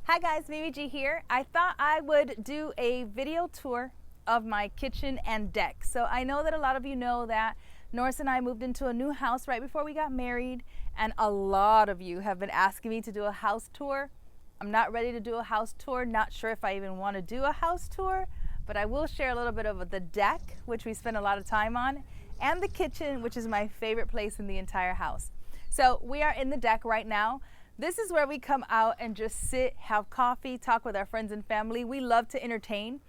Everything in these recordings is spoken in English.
Hi guys, Mimi G here. I thought I would do a video tour of my kitchen and deck. So I know that a lot of you know that Norris and I moved into a new house right before we got married, and a lot of you have been asking me to do a house tour. I'm not ready to do a house tour, not sure if I even want to do a house tour, but I will share a little bit of the deck, which we spend a lot of time on, and the kitchen, which is my favorite place in the entire house. So we are in the deck right now. This is where we come out and just sit, have coffee, talk with our friends and family. We love to entertain.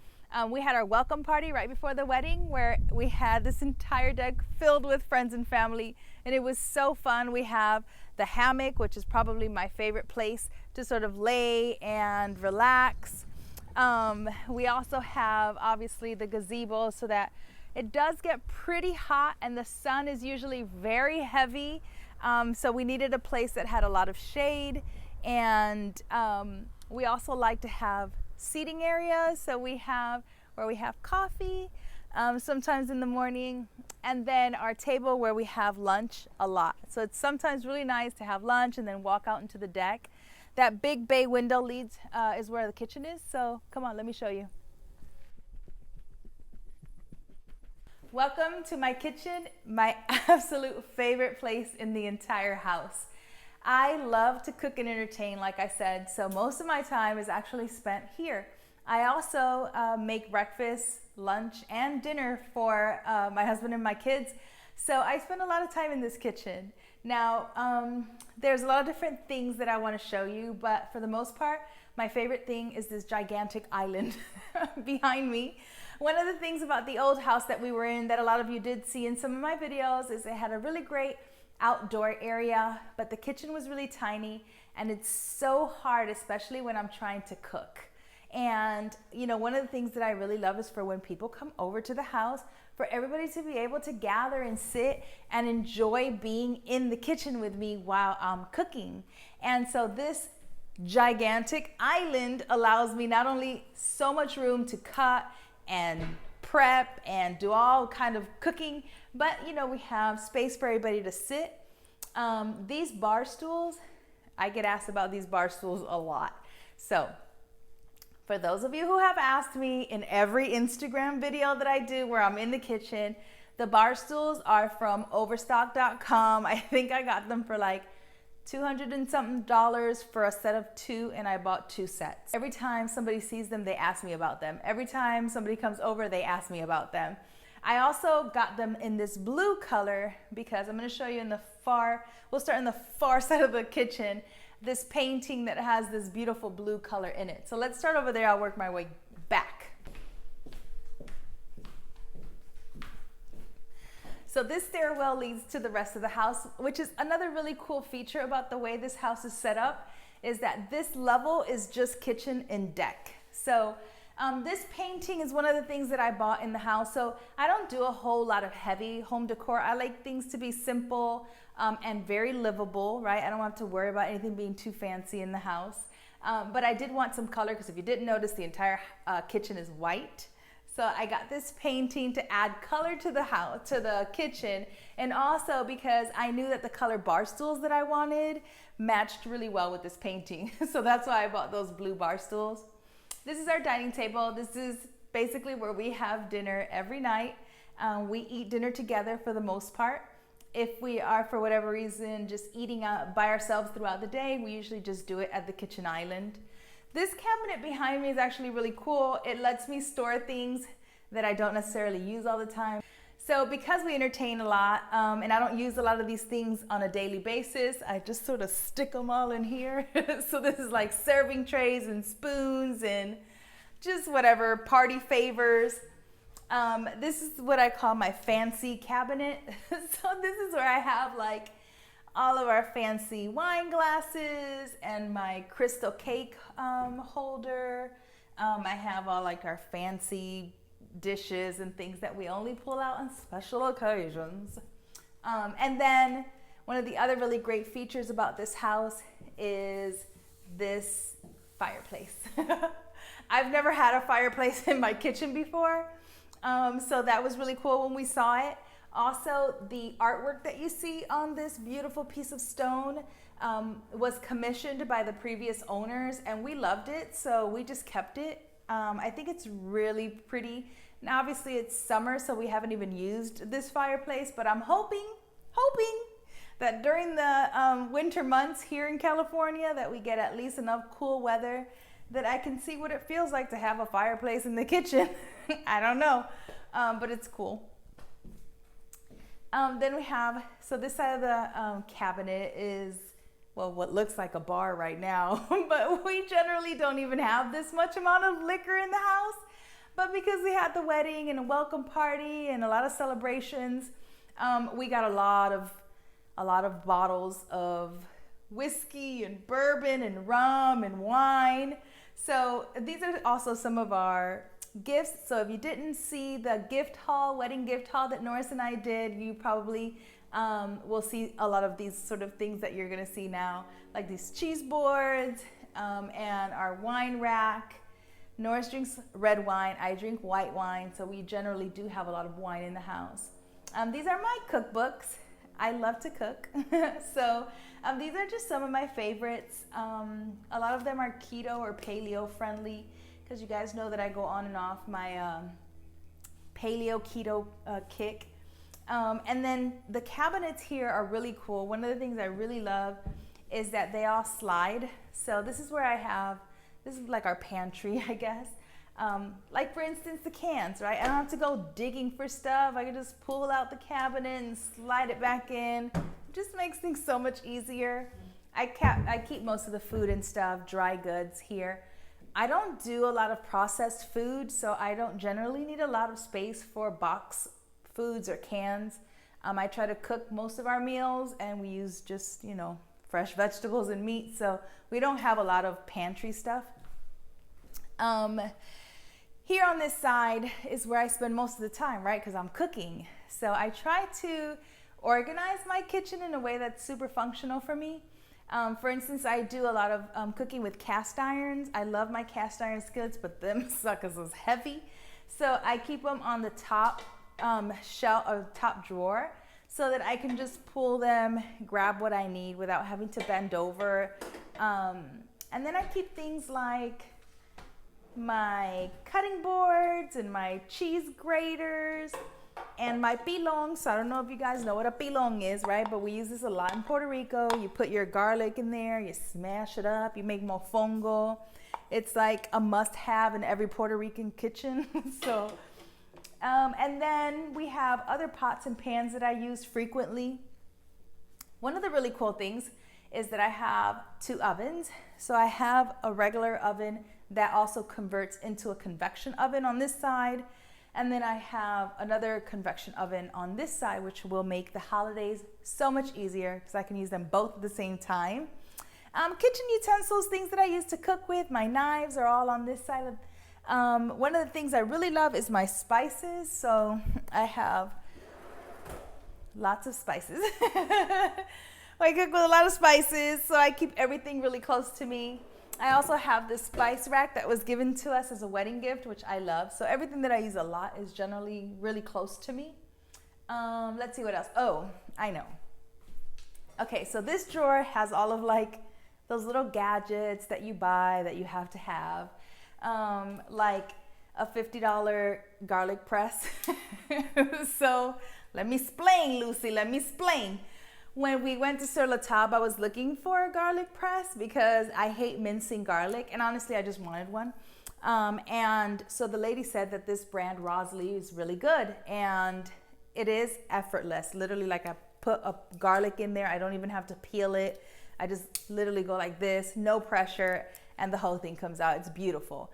We had our welcome party right before the wedding where we had this entire deck filled with friends and family, and it was so fun. We have the hammock, which is probably my favorite place to sort of lay and relax. We also have obviously the gazebo so that it does get pretty hot and the sun is usually very heavy. So we needed a place that had a lot of shade, and we also like to have seating areas. So we have where we have coffee sometimes in the morning, and then our table where we have lunch a lot. So it's sometimes really nice to have lunch and then walk out into the deck. That big bay window leads is where the kitchen is. So come on, let me show you. Welcome to my kitchen, my absolute favorite place in the entire house. I love to cook and entertain, like I said, so most of my time is actually spent here. I also make breakfast, lunch, and dinner for my husband and my kids, so I spend a lot of time in this kitchen. Now, there's a lot of different things that I want to show you, but for the most part, my favorite thing is this gigantic island behind me. One of the things about the old house that we were in that a lot of you did see in some of my videos is it had a really great outdoor area, but the kitchen was really tiny, and it's so hard, especially when I'm trying to cook. And you know, one of the things that I really love is for when people come over to the house, for everybody to be able to gather and sit and enjoy being in the kitchen with me while I'm cooking. And so this gigantic island allows me not only so much room to cut and prep and do all kind of cooking, but you know, we have space for everybody to sit. These bar stools, I get asked about these bar stools a lot. So for those of you who have asked me in every Instagram video that I do where I'm in the kitchen, the bar stools are from Overstock.com. I think I got them for like $200 and something for a set of 2, and I bought 2 sets. Every time somebody sees them, they ask me about them. Every time somebody comes over, they ask me about them. I also got them in this blue color because I'm going to show you we'll start in the far side of the kitchen, this painting that has this beautiful blue color in it. So let's start over there. I'll work my way back. So this stairwell leads to the rest of the house, which is another really cool feature about the way this house is set up, is that this level is just kitchen and deck. So this painting is one of the things that I bought in the house. So I don't do a whole lot of heavy home decor. I like things to be simple and very livable, right? I don't have to worry about anything being too fancy in the house. But I did want some color because if you didn't notice, the entire kitchen is white. So I got this painting to add color to the house, to the kitchen, and also because I knew that the color bar stools that I wanted matched really well with this painting. So that's why I bought those blue bar stools. This is our dining table. This is basically where we have dinner every night. We eat dinner together for the most part. If we are, for whatever reason, just eating out by ourselves throughout the day, we usually just do it at the kitchen island. This cabinet behind me is actually really cool. It lets me store things that I don't necessarily use all the time. So because we entertain a lot, and I don't use a lot of these things on a daily basis, I just sort of stick them all in here. So this is like serving trays and spoons and just whatever, party favors. This is what I call my fancy cabinet. So this is where I have like all of our fancy wine glasses and my crystal cake holder. I have all like our fancy dishes and things that we only pull out on special occasions. And then one of the other really great features about this house is this fireplace. I've never had a fireplace in my kitchen before, so that was really cool when we saw it. Also, the artwork that you see on this beautiful piece of stone was commissioned by the previous owners, and we loved it, so we just kept it. I think it's really pretty. Now, obviously, it's summer, so we haven't even used this fireplace, but I'm hoping that during the winter months here in California that we get at least enough cool weather that I can see what it feels like to have a fireplace in the kitchen. I don't know, but it's cool. Then we have, so this side of the cabinet is, well, what looks like a bar right now, but we generally don't even have this much amount of liquor in the house. But because we had the wedding and a welcome party and a lot of celebrations, we got a lot of bottles of whiskey and bourbon and rum and wine. So these are also some of our gifts. So if you didn't see the wedding gift haul that Norris and I did, you probably will see a lot of these sort of things that you're gonna see now, like these cheese boards and our wine rack. Norris drinks red wine, I drink white wine, so we generally do have a lot of wine in the house. These are my cookbooks. I love to cook. So these are just some of my favorites. A lot of them are keto or paleo friendly, because you guys know that I go on and off my paleo keto kick. And then the cabinets here are really cool. One of the things I really love is that they all slide. So this is where this is like our pantry, I guess. Like for instance, the cans, right? I don't have to go digging for stuff. I can just pull out the cabinet and slide it back in. It just makes things so much easier. I keep most of the food and stuff, dry goods here. I don't do a lot of processed food, so I don't generally need a lot of space for box foods or cans. I try to cook most of our meals, and we use just, fresh vegetables and meat, so we don't have a lot of pantry stuff. Here on this side is where I spend most of the time, right? Because I'm cooking. So I try to organize my kitchen in a way that's super functional for me. For instance, I do a lot of cooking with cast irons. I love my cast iron skillets, but them suckers is heavy. So I keep them on the top shelf or top drawer so that I can just pull them, grab what I need without having to bend over. And then I keep things like my cutting boards and my cheese graters and my pilon. So I don't know if you guys know what a pilon is, right? But we use this a lot in Puerto Rico. You put your garlic in there, you smash it up, you make mofongo. It's like a must-have in every Puerto Rican kitchen. So, and then we have other pots and pans that I use frequently. One of the really cool things is that I have 2 ovens. So I have a regular oven that also converts into a convection oven on this side. And then I have another convection oven on this side, which will make the holidays so much easier because I can use them both at the same time. Kitchen utensils, things that I use to cook with, my knives are all on this side. One of the things I really love is my spices. So I have lots of spices. I cook with a lot of spices, so I keep everything really close to me. I also have this spice rack that was given to us as a wedding gift, which I love. So everything that I use a lot is generally really close to me. Let's see what else. Oh, I know. Okay, so this drawer has all of like those little gadgets that you buy that you have to have. Like a $50 garlic press. So let me explain, Lucy, let me explain. When we went to Sur La Table, I was looking for a garlic press because I hate mincing garlic, and honestly, I just wanted one. And so the lady said that this brand, Rosalie, is really good, and it is effortless. Literally, like I put a garlic in there. I don't even have to peel it. I just literally go like this, no pressure, and the whole thing comes out. It's beautiful.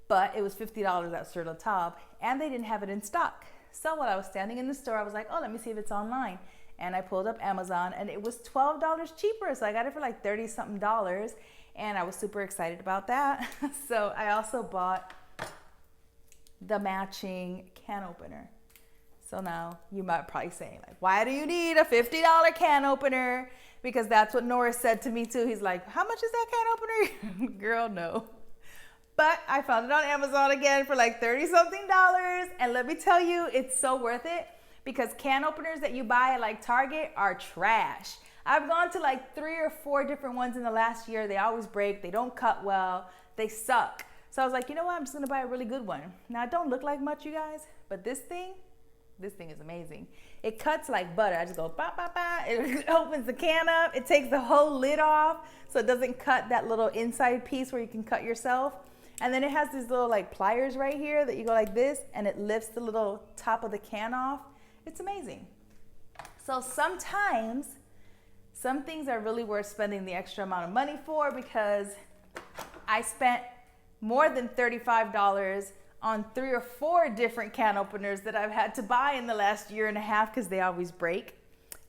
But it was $50 at Sur La Table, and they didn't have it in stock. So while I was standing in the store, I was like, oh, let me see if it's online. And I pulled up Amazon, and it was $12 cheaper. So I got it for like $30-something, and I was super excited about that. So I also bought the matching can opener. So now you might probably say, like, why do you need a $50 can opener? Because that's what Norris said to me too. He's like, how much is that can opener? Girl, no. But I found it on Amazon again for like $30-something. And let me tell you, it's so worth it. because can openers that you buy at like Target are trash. I've gone to like 3 or 4 different ones in the last year. They always break. They don't cut well. They suck. So I was like, you know what? I'm just gonna buy a really good one. Now it don't look like much, you guys, but this thing is amazing. It cuts like butter. I just go ba ba ba. It opens the can up. It takes the whole lid off so it doesn't cut that little inside piece where you can cut yourself. And then it has these little like pliers right here that you go like this and it lifts the little top of the can off. It's amazing. So sometimes some things are really worth spending the extra amount of money for, because I spent more than $35 on 3 or 4 different can openers that I've had to buy in the last year and a half because they always break.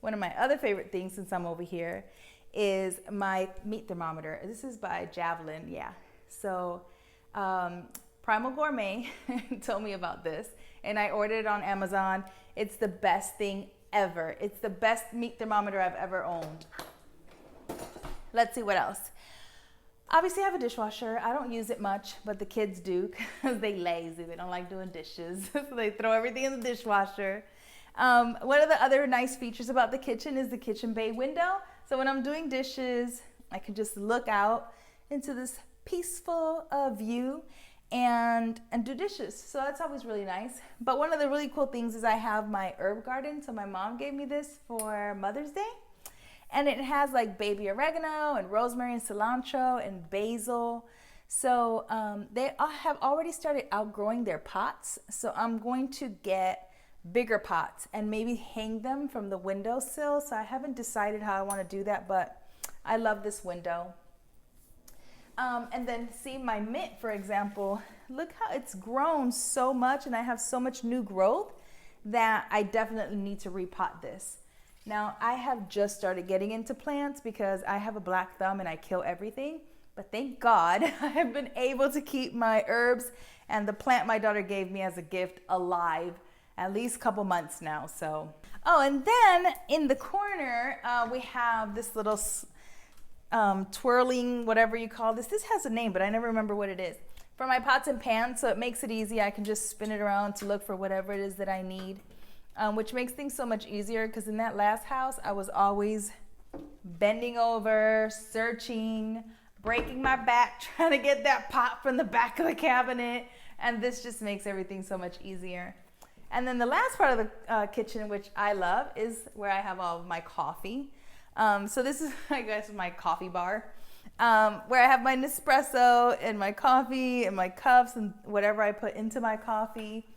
One of my other favorite things, since I'm over here, is my meat thermometer. This is by Javelin, yeah. So Primal Gourmet told me about this and I ordered it on Amazon. It's the best thing ever. It's the best meat thermometer I've ever owned. Let's see what else. Obviously I have a dishwasher. I don't use it much, but the kids do because they lazy. They don't like doing dishes. So they throw everything in the dishwasher. One of the other nice features about the kitchen is the kitchen bay window. So when I'm doing dishes, I can just look out into this peaceful view and do dishes. So that's always really nice. But one of the really cool things is I have my herb garden. So my mom gave me this for Mother's Day. And it has like baby oregano and rosemary and cilantro and basil. So they have already started outgrowing their pots. So I'm going to get bigger pots and maybe hang them from the windowsill. So I haven't decided how I want to do that, but I love this window. And then see my mint, for example, look how it's grown so much and I have so much new growth that I definitely need to repot this. Now, I have just started getting into plants because I have a black thumb and I kill everything. But thank God I have been able to keep my herbs and the plant my daughter gave me as a gift alive at least a couple months now. So, oh, and then in the corner, we have this little twirling, whatever you call this. This has a name, but I never remember what it is. For my pots and pans, so it makes it easy. I can just spin it around to look for whatever it is that I need. Which makes things so much easier because in that last house, I was always bending over, searching, breaking my back, trying to get that pot from the back of the cabinet. And this just makes everything so much easier. And then the last part of the kitchen, which I love, is where I have all of my coffee. So this is, I guess, my coffee bar, where I have my Nespresso and my coffee and my cups and whatever I put into my coffee.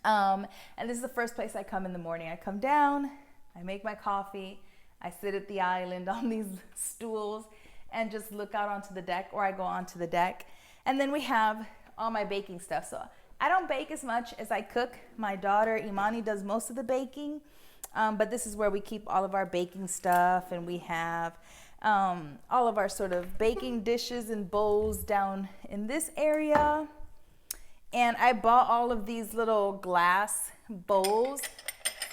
And this is the first place I come in the morning. I come down, I make my coffee, I sit at the island on these stools and just look out onto the deck, or I go onto the deck. And then we have all my baking stuff. So I don't bake as much as I cook. My daughter Imani does most of the baking, but this is where we keep all of our baking stuff, and we have all of our sort of baking dishes and bowls down in this area. And I bought all of these little glass bowls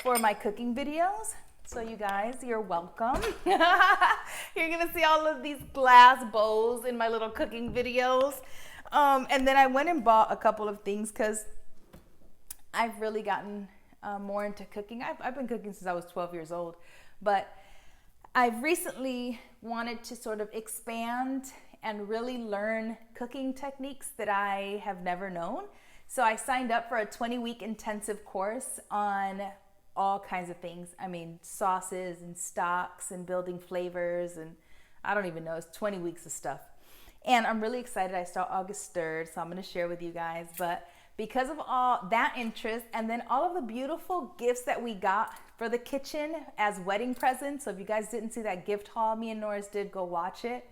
for my cooking videos. So you guys, you're welcome. You're gonna see all of these glass bowls in my little cooking videos. And then I went and bought a couple of things because I've really gotten more into cooking. I've been cooking since I was 12 years old, but I've recently wanted to sort of expand and really learn cooking techniques that I have never known. So I signed up for a 20-week intensive course on all kinds of things. I mean, sauces and stocks and building flavors, and I don't even know, it's 20 weeks of stuff. And I'm really excited. I start August 3rd, so I'm gonna share with you guys. But because of all that interest and then all of the beautiful gifts that we got for the kitchen as wedding presents, so if you guys didn't see that gift haul me and Norris did, go watch it.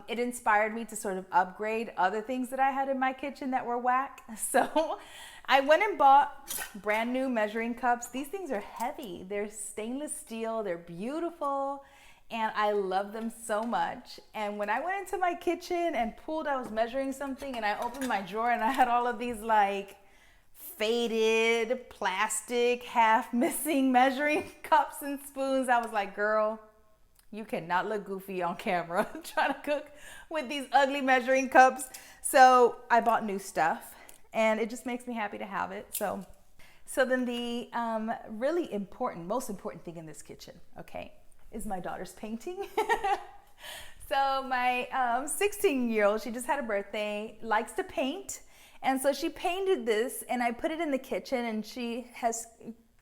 It inspired me to sort of upgrade other things that I had in my kitchen that were whack. So I went and bought brand new measuring cups. These things are heavy. They're stainless steel. They're beautiful. And I love them so much. And when I went into my kitchen and I was measuring something, and I opened my drawer and I had all of these like faded plastic, half missing measuring cups and spoons. I was like, girl, you cannot look goofy on camera trying to cook with these ugly measuring cups. So I bought new stuff and it just makes me happy to have it. So So then the really important, most important thing in this kitchen, okay, is my daughter's painting. So my 16-year-old, she just had a birthday, likes to paint. And so she painted this and I put it in the kitchen, and she has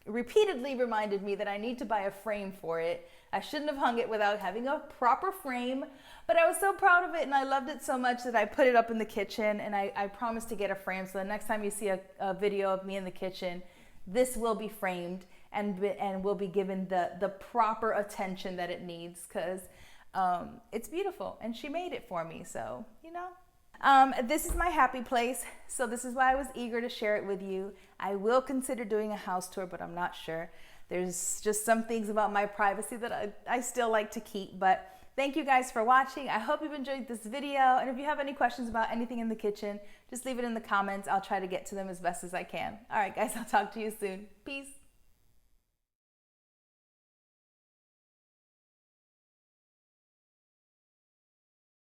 repeatedly reminded me that I need to buy a frame for it. I shouldn't have hung it without having a proper frame, but I was so proud of it and I loved it so much that I put it up in the kitchen, and I promised to get a frame. So the next time you see a video of me in the kitchen, this will be framed and will be given the proper attention that it needs, because it's beautiful and she made it for me. So, you know. This is my happy place, so this is why I was eager to share it with you. I will consider doing a house tour, but I'm not sure. There's just some things about my privacy that I still like to keep, but thank you guys for watching. I hope you've enjoyed this video, and if you have any questions about anything in the kitchen, just leave it in the comments. I'll try to get to them as best as I can. All right, guys, I'll talk to you soon. Peace.